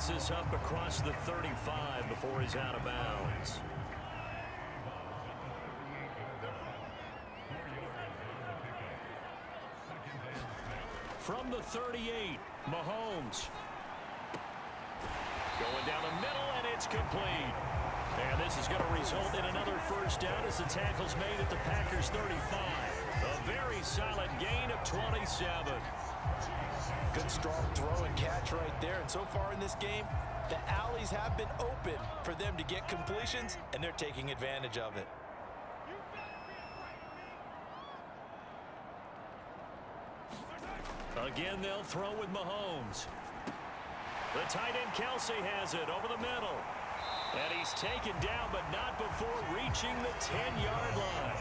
brings this up across the 35 before he's out of bounds. From the 38, Mahomes. Going down the middle, and it's complete. And this is going to result in another first down as the tackle's made at the Packers' 35. A very solid gain of 27. Good strong throw and catch right there. And so far in this game, the alleys have been open for them to get completions, and they're taking advantage of it. Again, they'll throw with Mahomes. The tight end Kelsey has it over the middle. And he's taken down, but not before reaching the 10-yard line.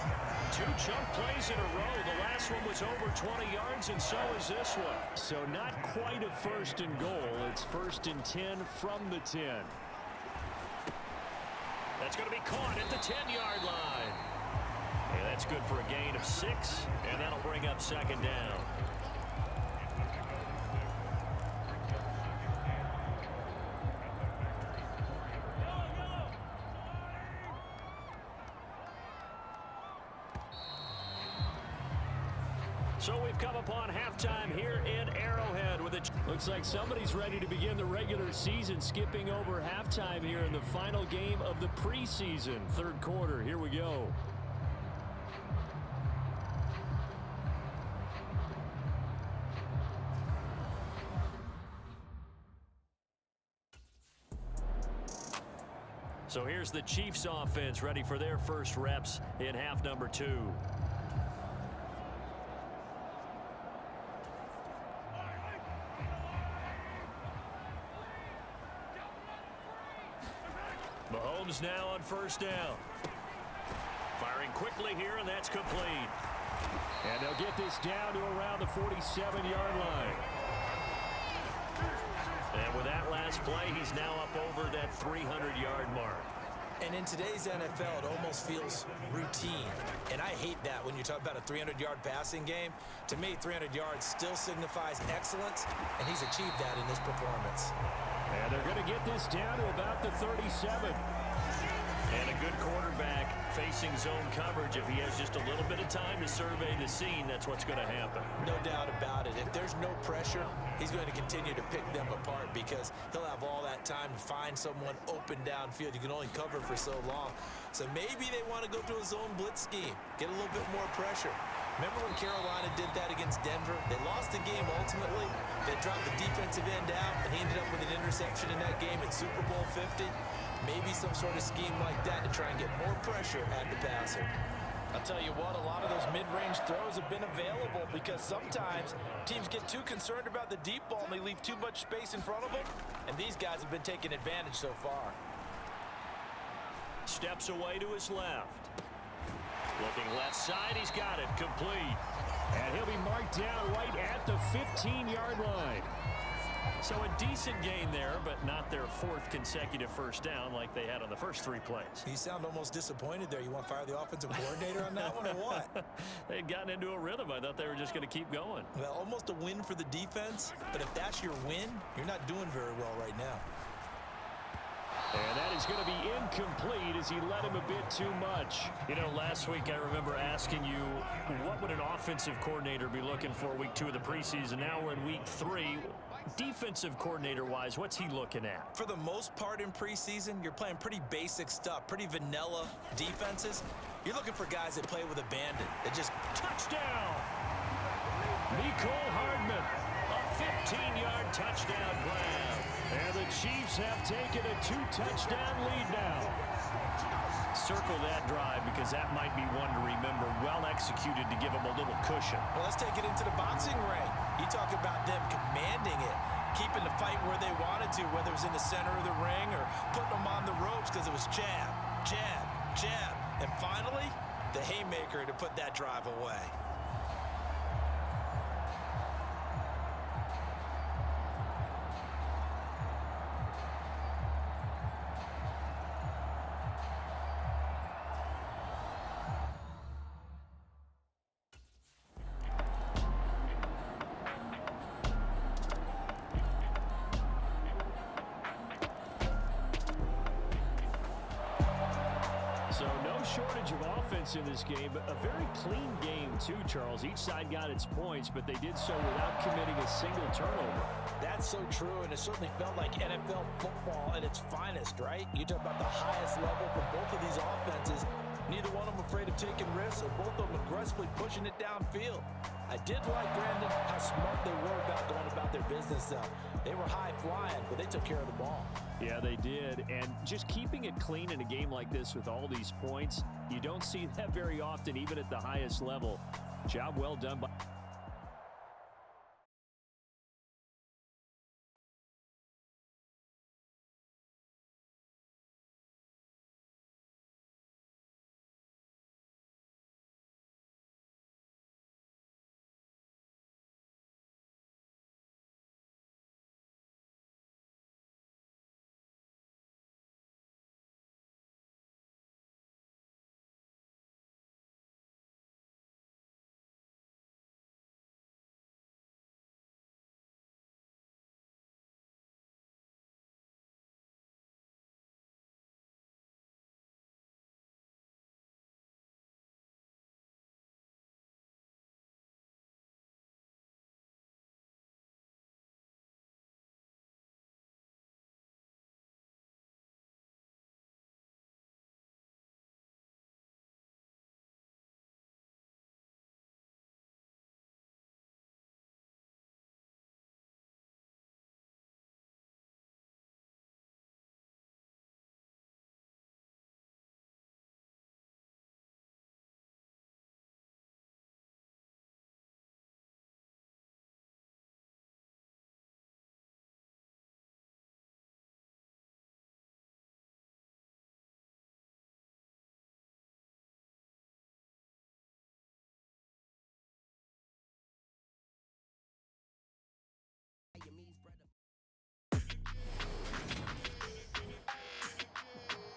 2 chunk plays in a row. The last one was over 20 yards, and so is this one. So not quite a first and goal. It's first and 10 from the 10. That's going to be caught at the 10-yard line. And that's good for a gain of 6, and that'll bring up second down. So we've come upon halftime here in Arrowhead with it. Looks like somebody's ready to begin the regular season, skipping over halftime here in the final game of the preseason. Third quarter, here we go. So here's the Chiefs offense ready for their first reps in half number 2. Mahomes now on first down. Firing quickly here, and that's complete. And they'll get this down to around the 47-yard line. And with that last play, he's now up over that 300-yard mark. And in today's NFL, it almost feels routine. And I hate that when you talk about a 300-yard passing game. To me, 300 yards still signifies excellence, and he's achieved that in this performance. And they're going to get this down to about the 37. And a good quarterback facing zone coverage. If he has just a little bit of time to survey the scene, that's what's going to happen. No doubt about it. If there's no pressure, he's going to continue to pick them apart because he'll have all that time to find someone open downfield. You can only cover for so long. So maybe they want to go to a zone blitz scheme, get a little bit more pressure. Remember when Carolina did that against Denver? They lost the game ultimately. They dropped the defensive end out, and he ended up with an interception in that game at Super Bowl 50. Maybe some sort of scheme like that to try and get more pressure at the passer. I'll tell you what, a lot of those mid-range throws have been available because sometimes teams get too concerned about the deep ball and they leave too much space in front of them, and these guys have been taking advantage so far. Steps away to his left. Looking left side, he's got it, complete. And he'll be marked down right at the 15-yard line. So a decent gain there, but not their 4th consecutive first down like they had on the first 3 plays. You sound almost disappointed there. You want to fire the offensive coordinator on that one or what? They had gotten into a rhythm. I thought they were just going to keep going. Well, almost a win for the defense, but if that's your win, you're not doing very well right now. And that is going to be incomplete as he led him a bit too much. You know, last week I remember asking you, what would an offensive coordinator be looking for week 2 of the preseason? Now we're in week 3. Defensive coordinator-wise, what's he looking at? For the most part in preseason, you're playing pretty basic stuff, pretty vanilla defenses. You're looking for guys that play with abandon. That just touchdown! Nicole Hardman, a 15-yard touchdown grab. And the Chiefs have taken a 2-touchdown lead now. Circle that drive because that might be one to remember. Well executed to give them a little cushion. Well, let's take it into the boxing ring. You talk about them commanding it, keeping the fight where they wanted to, whether it was in the center of the ring or putting them on the ropes because it was jab, jab, jab. And finally, the haymaker to put that drive away. shortage of offense in this game, but a very clean game too, Charles. Each side got its points, but they did so without committing a single turnover. That's so true, and it certainly felt like NFL football at its finest, right? You talk about the highest level for both of these offenses. Neither one of them afraid of taking risks, and both of them aggressively pushing it downfield. I did like, Brandon, how smart they were about going about their business, though. They were high-flying, but they took care of the ball. Yeah, they did, and just keeping it clean in a game like this with all these points, you don't see that very often, even at the highest level. Job well done by...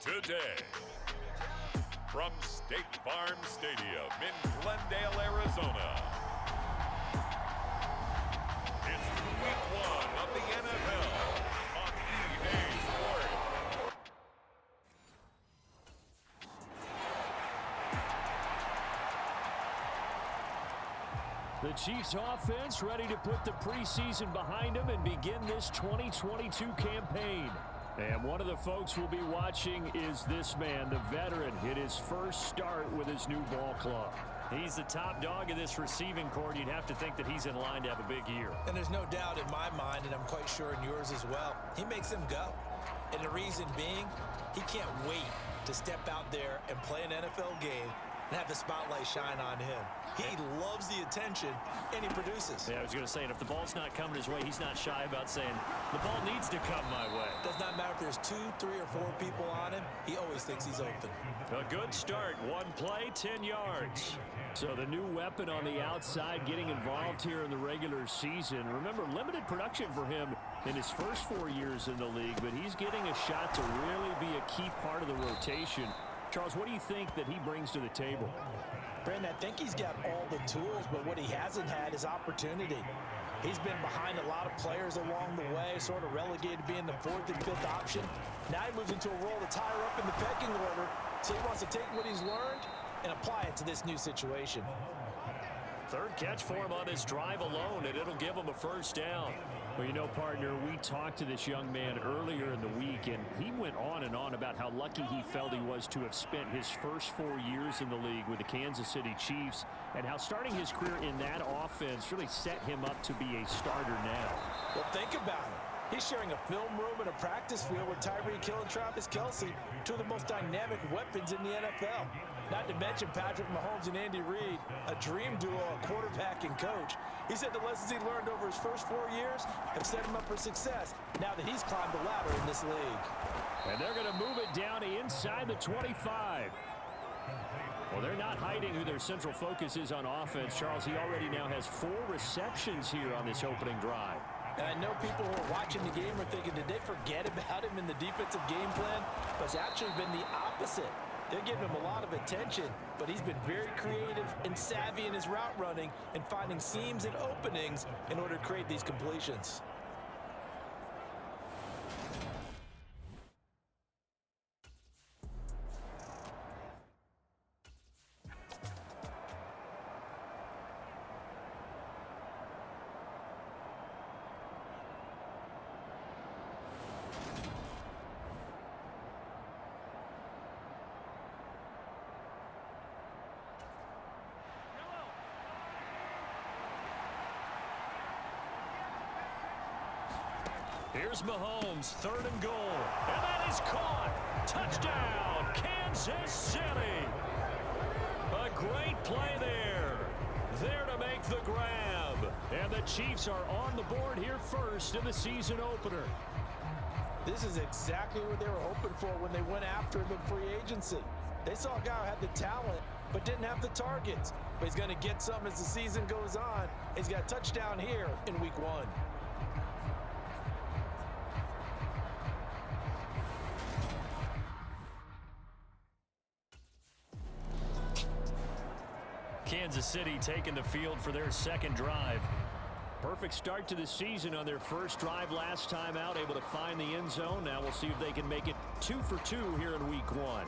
Today, from State Farm Stadium in Glendale, Arizona, it's Week 1 of the NFL on EA Sports. The Chiefs offense ready to put the preseason behind them and begin this 2022 campaign. And one of the folks we'll be watching is this man, the veteran, hit his first start with his new ball club. He's the top dog of this receiving corps. You'd have to think that he's in line to have a big year. And there's no doubt in my mind, and I'm quite sure in yours as well, he makes them go. And the reason being, he can't wait to step out there and play an NFL game and have the spotlight shine on him. He loves the attention, and he produces. Yeah, I was going to say, and if the ball's not coming his way, he's not shy about saying, the ball needs to come my way. Does not matter if there's 2, 3, or 4 people on him. He always thinks he's open. A good start. One play, 10 yards. So the new weapon on the outside getting involved here in the regular season. Remember, limited production for him in his first 4 years in the league, but he's getting a shot to really be a key part of the rotation. Charles, what do you think that he brings to the table? Brandon, I think he's got all the tools, but what he hasn't had is opportunity. He's been behind a lot of players along the way, sort of relegated to being the 4th and 5th option. Now he moves into a role that's higher up in the pecking order, so he wants to take what he's learned and apply it to this new situation. Third catch for him on this drive alone, and it'll give him a first down. Well, you know, partner, we talked to this young man earlier in the week, and he went on and on about how lucky he felt he was to have spent his first 4 years in the league with the Kansas City Chiefs, and how starting his career in that offense really set him up to be a starter now. Well, think about it. He's sharing a film room and a practice field with Tyreek Hill and Travis Kelce, 2 of the most dynamic weapons in the NFL. Not to mention Patrick Mahomes and Andy Reid, a dream duo of quarterback and coach. He said the lessons he learned over his first 4 years have set him up for success now that he's climbed the ladder in this league. And they're going to move it down inside the 25. Well, they're not hiding who their central focus is on offense. Charles, he already now has 4 receptions here on this opening drive. And I know people who are watching the game are thinking, did they forget about him in the defensive game plan? But it's actually been the opposite. They're giving him a lot of attention, but he's been very creative and savvy in his route running and finding seams and openings in order to create these completions. Here's Mahomes, 3rd and goal. And that is caught. Touchdown, Kansas City. A great play there. There to make the grab. And the Chiefs are on the board here first in the season opener. This is exactly what they were hoping for when they went after him in free agency. They saw a guy who had the talent but didn't have the targets. But he's going to get some as the season goes on. He's got a touchdown here in week 1. Kansas City taking the field for their second drive. Perfect start to the season on their first drive last time out, able to find the end zone. Now we'll see if they can make it 2 for 2 here in week 1.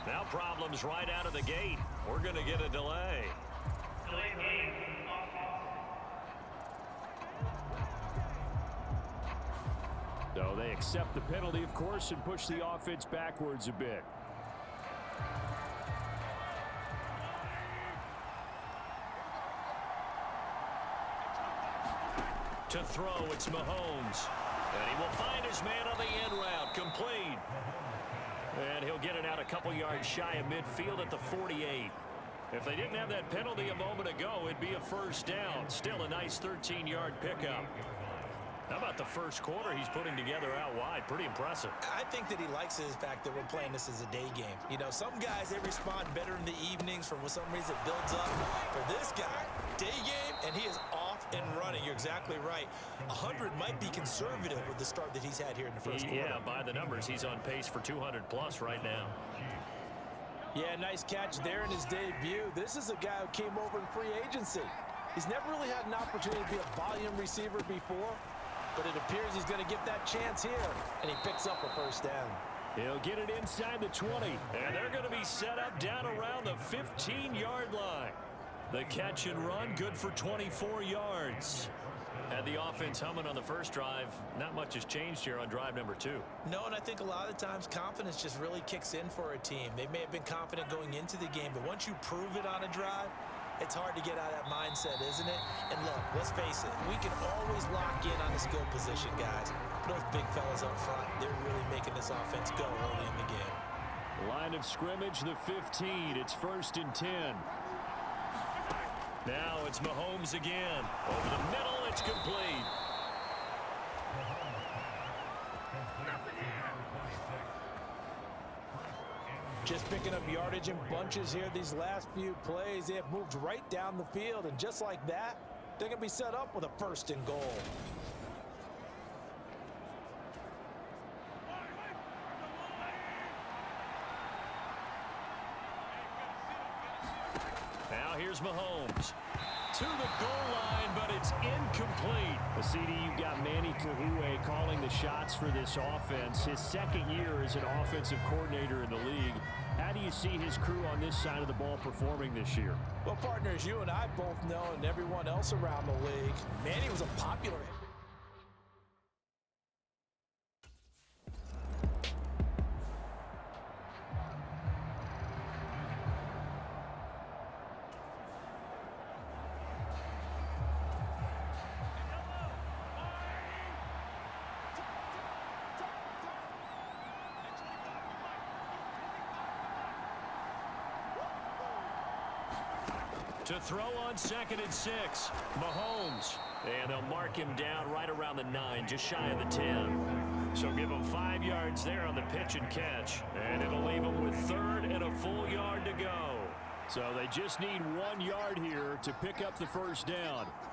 Now problems right out of the gate. We're going to get a delay. So they accept the penalty, of course, and push the offense backwards a bit. To throw, it's Mahomes. And he will find his man on the end route. Complete. And he'll get it out a couple yards shy of midfield at the 48. If they didn't have that penalty a moment ago, it'd be a first down. Still a nice 13-yard pickup. How about the first quarter he's putting together out wide? Pretty impressive. I think that he likes the fact that we're playing this as a day game. You know, some guys, they respond better in the evenings. For some reason, it builds up. For this guy, day game, and he is off and running. You're exactly right. 100 might be conservative with the start that he's had here in the first quarter. Yeah, by the numbers, he's on pace for 200-plus right now. Yeah, nice catch there in his debut. This is a guy who came over in free agency. He's never really had an opportunity to be a volume receiver before, but it appears he's going to get that chance here, and he picks up a first down. He'll get it inside the 20, and they're going to be set up down around the 15-yard line. The catch and run, good for 24 yards. Had the offense humming on the first drive. Not much has changed here on drive number 2. No, and I think a lot of times confidence just really kicks in for a team. They may have been confident going into the game, but once you prove it on a drive, it's hard to get out of that mindset, isn't it? And look, let's face it, we can always lock in on the skill position, guys. But those big fellas up front, they're really making this offense go early in the game. Line of scrimmage, the 15. It's 1st and 10. Now it's Mahomes again. Over the middle, it's complete. Just picking up yardage in bunches here these last few plays. They have moved right down the field, and just like that, they're going to be set up with a 1st and goal. Now here's Mahomes. To the goal line, but it's incomplete. The CD, you've got Manny Kahue calling the shots for this offense. His second year as an offensive coordinator in the league. How do you see his crew on this side of the ball performing this year? Well, partners, you and I both know, and everyone else around the league, Manny was a popular To throw on 2nd and 6, Mahomes. And they'll mark him down right around the 9, just shy of the 10. So give him 5 yards there on the pitch and catch. And it'll leave him with 3rd and a full yard to go. So they just need 1 yard here to pick up the first down.